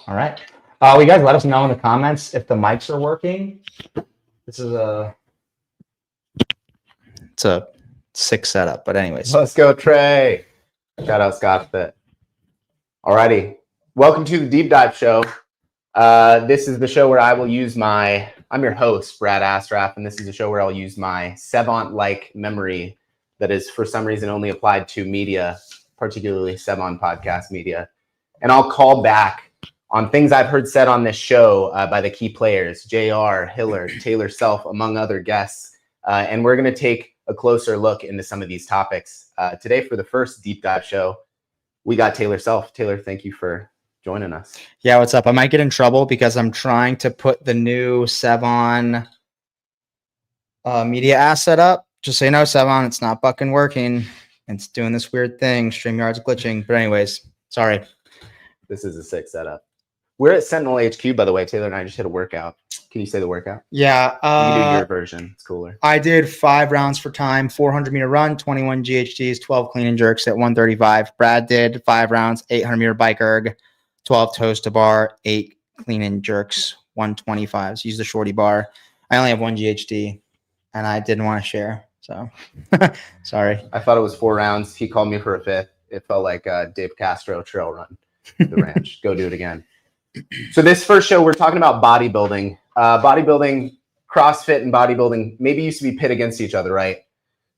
All right. You guys let us know in the comments if the mics are working. It's a sick setup, but anyways. Let's go, Trey. Shout out CrossFit. Alrighty. Welcome to the Deep Dive Show. This is the show where I will use I'm your host, Brad Assaraf, and this is a show where I'll use my savant-like memory that is for some reason only applied to media, particularly Savant podcast media. And I'll call back on things I've heard said on this show by the key players, JR, Hillard, Taylor Self, among other guests. And we're going to take a closer look into some of these topics. Today, for the first Deep Dive Show, we got Taylor Self. Taylor, thank you for joining us. Yeah, what's up? I might get in trouble because I'm trying to put the new Savant media asset up. Just so you know, Savant, it's not fucking working. It's doing this weird thing. StreamYard's glitching. But anyways, sorry. This is a sick setup. We're at Sentinel HQ, by the way. Taylor and I just hit a workout. Can you say the workout? Yeah. You do your version. It's cooler. I did 5 rounds for time, 400-meter run, 21 GHDs, 12 clean and jerks at 135. Brad did 5 rounds, 800-meter bike erg, 12 toes to bar, 8 clean and jerks, 125. So use the shorty bar. I only have 1 GHD, and I didn't want to share. So sorry. I thought it was 4 rounds. He called me for a 5th. It felt like Dave Castro trail run to the ranch. Go do it again. So this first show, we're talking about bodybuilding. Bodybuilding, CrossFit and bodybuilding maybe used to be pit against each other, right?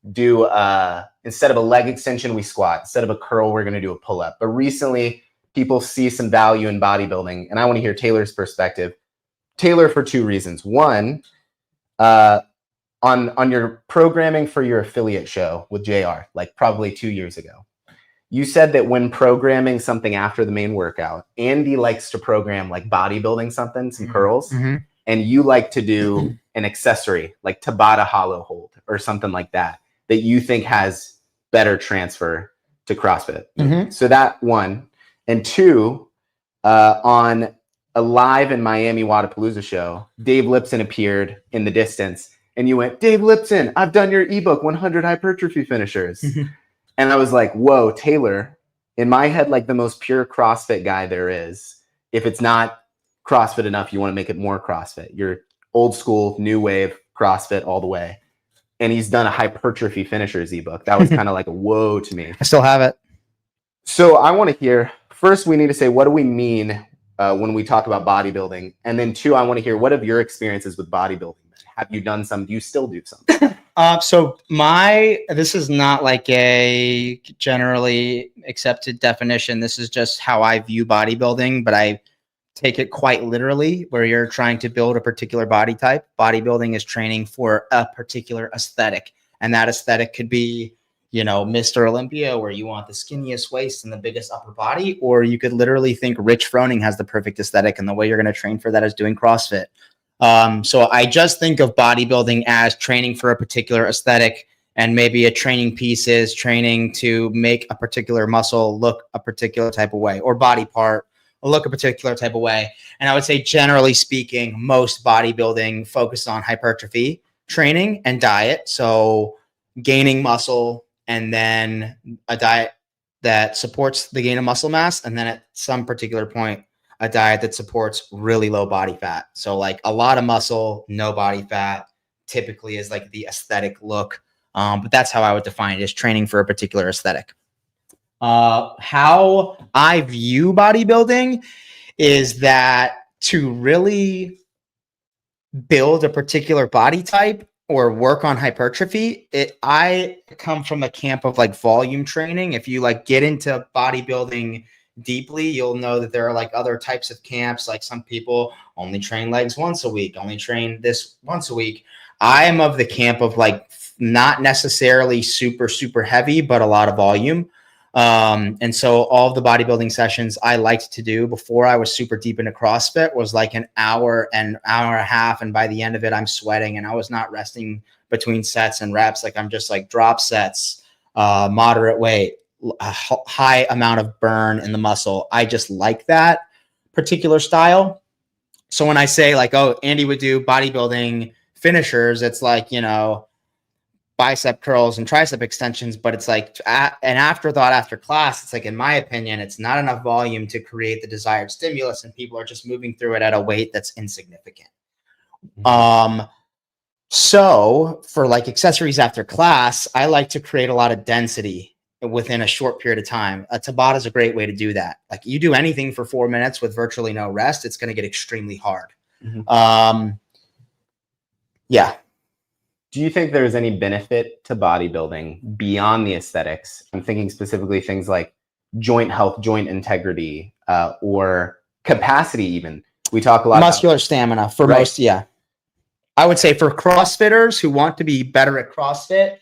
Instead of a leg extension, we squat. Instead of a curl, we're going to do a pull-up. But recently, people see some value in bodybuilding, and I want to hear Taylor's perspective. Taylor, for 2 reasons. One, on your programming for your affiliate show with JR, like probably 2 years ago, you said that when programming something after the main workout, Andy likes to program like bodybuilding something, some curls, and you like to do an accessory like Tabata hollow hold or something like that you think has better transfer to CrossFit. So that one. And 2, on a live in Miami Wadapalooza show, Dave Lipson appeared in the distance and you went, Dave Lipson, I've done your ebook, 100 hypertrophy finishers. And I was like, whoa, Taylor, in my head, like the most pure CrossFit guy there is. If it's not CrossFit enough, you want to make it more CrossFit. You're old school, new wave CrossFit all the way. And he's done a hypertrophy finishers ebook. That was kind of like a whoa to me. I still have it. So I want to hear, first we need to say, what do we mean when we talk about bodybuilding? And then 2, I want to hear, what have your experiences with bodybuilding? Have you done some? Do you still do some? So this is not like a generally accepted definition. This is just how I view bodybuilding, but I take it quite literally where you're trying to build a particular body type. Bodybuilding is training for a particular aesthetic. And that aesthetic could be, Mr. Olympia, where you want the skinniest waist and the biggest upper body, or you could literally think Rich Froning has the perfect aesthetic. And the way you're going to train for that is doing CrossFit. So I just think of bodybuilding as training for a particular aesthetic, and maybe a training piece is training to make a particular muscle look a particular type of way, or body part look a particular type of way. And I would say, generally speaking, most bodybuilding focus on hypertrophy training and diet. So gaining muscle, and then a diet that supports the gain of muscle mass. And then at some particular point, a diet that supports really low body fat. So like a lot of muscle, no body fat typically is like the aesthetic look. But that's how I would define it, as training for a particular aesthetic. How I view bodybuilding is that to really build a particular body type or work on hypertrophy, I come from a camp of like volume training. If you like get into bodybuilding deeply, you'll know that there are like other types of camps. Like some people only train legs once a week, only train this once a week. I am of the camp of like not necessarily super heavy, but a lot of volume. And so all of the bodybuilding sessions I liked to do before I was super deep into CrossFit was like an hour and a half. And by the end of it, I'm sweating and I was not resting between sets and reps. Like I'm just like drop sets, moderate weight, a high amount of burn in the muscle. I just like that particular style. So when I say like, oh, Andy would do bodybuilding finishers, it's like, you know, bicep curls and tricep extensions, but it's like an afterthought after class. It's like, in my opinion, it's not enough volume to create the desired stimulus, and people are just moving through it at a weight that's insignificant. So for like accessories after class, I like to create a lot of density within a short period of time. A Tabata is a great way to do that. Like, you do anything for 4 minutes with virtually no rest, it's going to get extremely hard. Yeah. Do you think there's any benefit to bodybuilding beyond the aesthetics? I'm thinking specifically things like joint health, joint integrity, or capacity even. We talk a lot muscular about stamina for most. Yeah. I would say for CrossFitters who want to be better at CrossFit,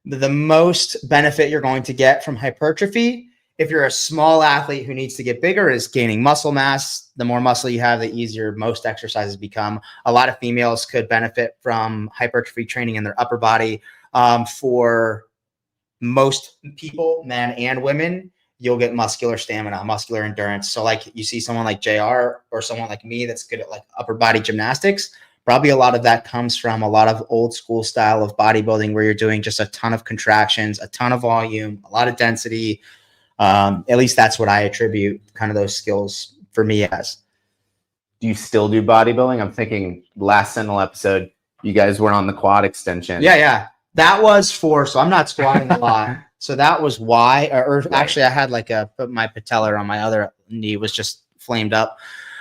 the most benefit you're going to get from hypertrophy, if you're a small athlete who needs to get bigger, is gaining muscle mass. The more muscle you have, the easier most exercises become. A lot of females could benefit from hypertrophy training in their upper body. For most people, men and women, you'll get muscular stamina, muscular endurance. So like, you see someone like JR or someone like me that's good at like upper body gymnastics, probably a lot of that comes from a lot of old school style of bodybuilding where you're doing just a ton of contractions, a ton of volume, a lot of density. At least that's what I attribute kind of those skills for me as. Do you still do bodybuilding? I'm thinking last Sentinel episode, you guys were on the quad extension. Yeah. That was so I'm not squatting a lot. So that was why, or actually I had like my patellar on my other knee was just flamed up.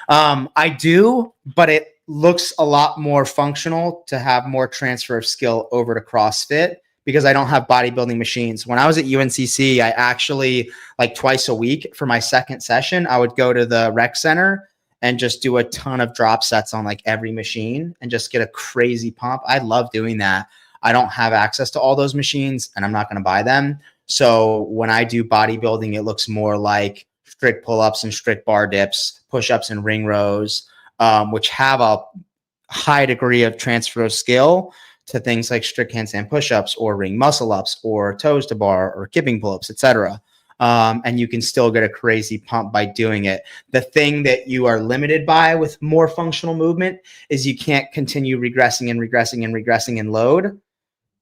I do, but it looks a lot more functional to have more transfer of skill over to CrossFit because I don't have bodybuilding machines. When I was at UNCC, I actually, like twice a week for my second session, I would go to the rec center and just do a ton of drop sets on like every machine and just get a crazy pump. I love doing that. I don't have access to all those machines and I'm not going to buy them. So when I do bodybuilding, it looks more like strict pull-ups and strict bar dips, push-ups and ring rows, which have a high degree of transfer of skill to things like strict handstand push-ups or ring muscle ups or toes to bar or kipping pull-ups, etc. And you can still get a crazy pump by doing it. The thing that you are limited by with more functional movement is you can't continue regressing in load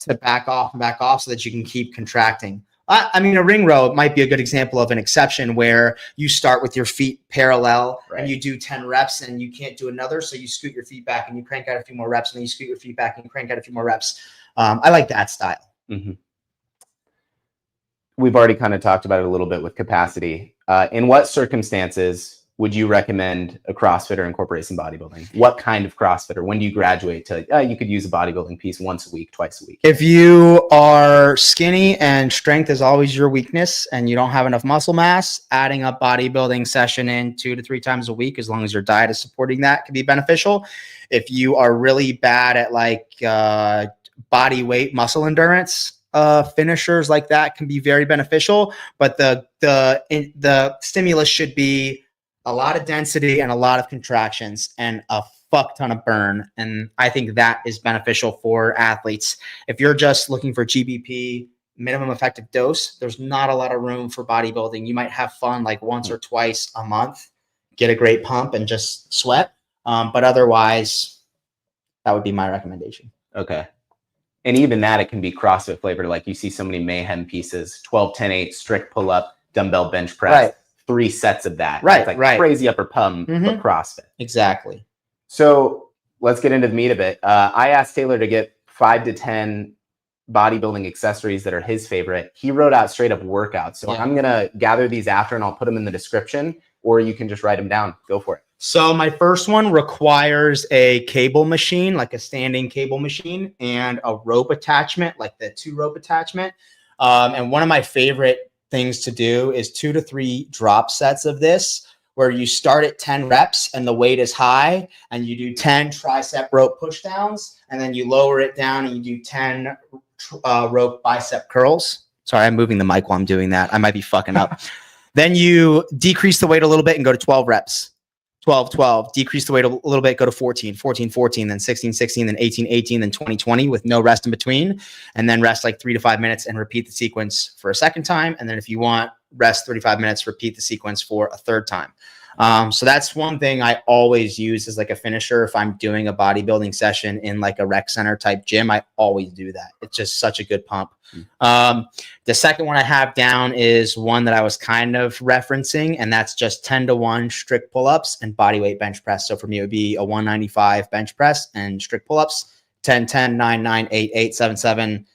to back off so that you can keep contracting. I mean, a ring row might be a good example of an exception where you start with your feet parallel and you do 10 reps and you can't do another. So you scoot your feet back and you crank out a few more reps and then you scoot your feet back and you crank out a few more reps. I like that style. Mm-hmm. We've already kind of talked about it a little bit with capacity. In what circumstances would you recommend a CrossFitter incorporate some bodybuilding? What kind of CrossFitter? When do you graduate to, you could use a bodybuilding piece once a week, twice a week? If you are skinny and strength is always your weakness and you don't have enough muscle mass, adding a bodybuilding session in 2 to 3 times a week, as long as your diet is supporting that, can be beneficial. If you are really bad at like body weight, muscle endurance, finishers like that can be very beneficial. But the stimulus should be a lot of density and a lot of contractions and a fuck ton of burn. And I think that is beneficial for athletes. If you're just looking for GBP, minimum effective dose, there's not a lot of room for bodybuilding. You might have fun like once or twice a month, get a great pump and just sweat. But otherwise, that would be my recommendation. Okay. And even that, it can be CrossFit flavored. Like you see so many mayhem pieces, 12, 10, 8, strict pull up, dumbbell bench press. Right. 3 sets of that. Right, it's like right. Crazy upper pump, but CrossFit. Exactly. So let's get into the meat of it. I asked Taylor to get 5 to 10 bodybuilding accessories that are his favorite. He wrote out straight up workouts. So I'm going to gather these after and I'll put them in the description, or you can just write them down. Go for it. So my first one requires a cable machine, like a standing cable machine, and a rope attachment, like the 2 rope attachment. And one of my favorite things to do is 2 to 3 drop sets of this, where you start at 10 reps and the weight is high and you do 10 tricep rope push downs, and then you lower it down and you do 10 rope bicep curls. Sorry, I'm moving the mic while I'm doing that. I might be fucking up. Then you decrease the weight a little bit and go to 12 reps. 12, 12, decrease the weight a little bit, go to 14, 14, 14, then 16, 16, then 18, 18, then 20, 20 with no rest in between. And then rest like 3 to 5 minutes and repeat the sequence for a second time. And then if you want, rest 35 minutes, repeat the sequence for a third time. So that's one thing I always use as like a finisher. If I'm doing a bodybuilding session in like a rec center type gym, I always do that. It's just such a good pump. The second one I have down is one that I was kind of referencing, and that's just 10-to-1 strict pull-ups and bodyweight bench press. So for me, it would be a 195 bench press and strict pull-ups, 10, 10, 9, 9, 8, 8, 7, 7,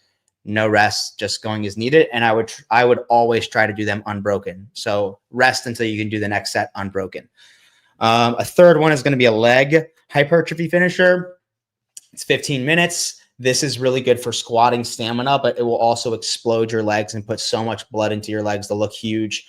no rest, just going as needed. And I would always try to do them unbroken. So rest until you can do the next set unbroken. A third one is going to be a leg hypertrophy finisher. It's 15 minutes. This is really good for squatting stamina, but it will also explode your legs and put so much blood into your legs. They'll look huge.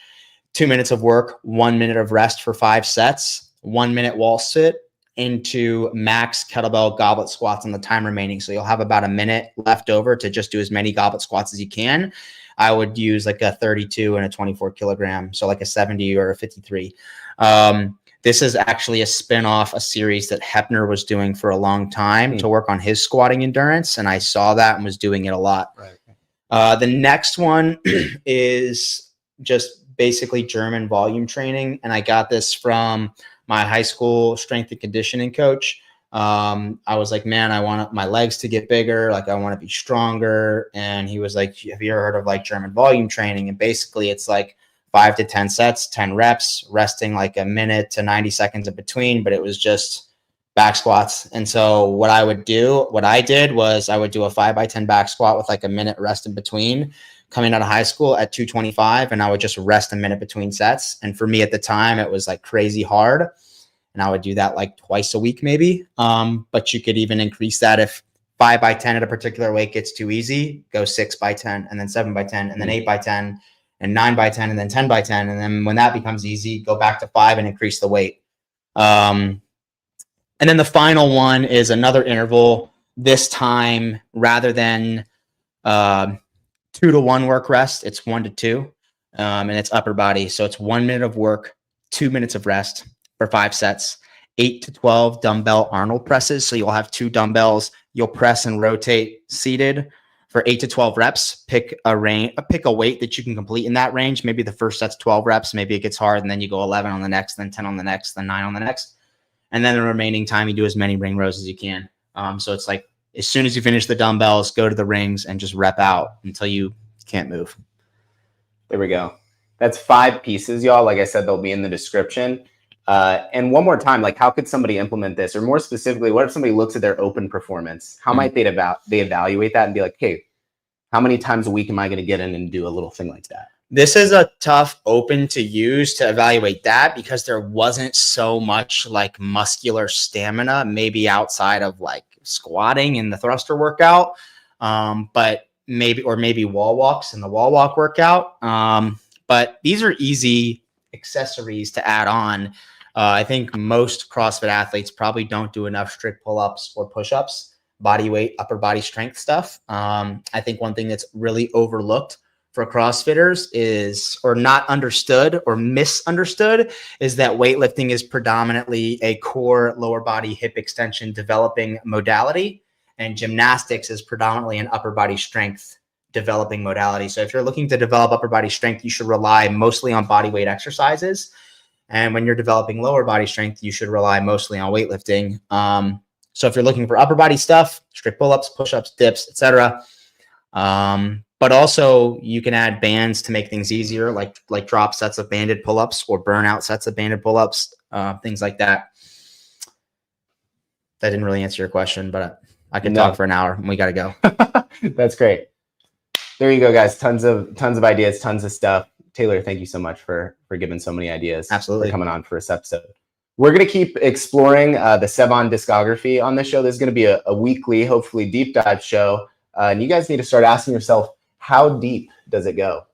2 minutes of work, 1 minute of rest for 5 sets, 1 minute wall sit into max kettlebell goblet squats on the time remaining. So you'll have about a minute left over to just do as many goblet squats as you can. I would use like a 32 and a 24 kilogram. So like a 70 or a 53. This is actually a spin-off, a series that Hepner was doing for a long time to work on his squatting endurance. And I saw that and was doing it a lot. Right. The next one is just basically German volume training. And I got this from my high school strength and conditioning coach. I was like, man, I want my legs to get bigger. Like I want to be stronger. And he was like, have you ever heard of like German volume training? And basically it's like 5 to 10 sets, 10 reps, resting like a minute to 90 seconds in between, but it was just back squats. And so what I did was I would do a 5x10 back squat with like a minute rest in between coming out of high school at 225. And I would just rest a minute between sets. And for me at the time, it was like crazy hard. And I would do that like twice a week, maybe. But you could even increase that if 5x10 at a particular weight gets too easy, go 6x10 and then 7x10 and then 8x10. And 9x10 and then 10x10. And then when that becomes easy, go back to 5 and increase the weight. And then the final one is another interval. This time, rather than 2-to-1 work rest, it's 1 to 2. And it's upper body. So it's 1 minute of work, 2 minutes of rest for 5 sets, 8 to 12 dumbbell Arnold presses. So you'll have 2 dumbbells. You'll press and rotate seated for 8 to 12 reps. Pick a weight that you can complete in that range. Maybe the first set's 12 reps. Maybe it gets hard and then you go 11 on the next, then 10 on the next, then 9 on the next. And then the remaining time you do as many ring rows as you can. So it's like, as soon as you finish the dumbbells, go to the rings and just rep out until you can't move. There we go. That's 5 pieces, y'all. Like I said, they'll be in the description. And one more time, like how could somebody implement this? Or more specifically, what if somebody looks at their open performance? How might they evaluate that and be like, hey, how many times a week am I going to get in and do a little thing like that? This is a tough open to use to evaluate that because there wasn't so much like muscular stamina, maybe outside of like squatting in the thruster workout, but maybe wall walks in the wall walk workout. But these are easy accessories to add on. I think most CrossFit athletes probably don't do enough strict pull-ups or push-ups, body weight, upper body strength stuff. I think one thing that's really overlooked for CrossFitters is, or not understood or misunderstood, is that weightlifting is predominantly a core lower body hip extension developing modality, and gymnastics is predominantly an upper body strength developing modality. So if you're looking to develop upper body strength, you should rely mostly on body weight exercises. And when you're developing lower body strength, you should rely mostly on weightlifting. So if you're looking for upper body stuff, strict pull-ups, push-ups, dips, etc. But also you can add bands to make things easier, like drop sets of banded pull-ups or burnout sets of banded pull-ups, things like that. That didn't really answer your question, but I could talk for an hour and we got to go. That's great. There you go, guys. Tons of ideas, tons of stuff. Taylor, thank you so much for giving so many ideas. Absolutely. For coming on for this episode. We're going to keep exploring the Sevan discography on this show. This is going to be a weekly, hopefully deep dive show. And you guys need to start asking yourself, how deep does it go?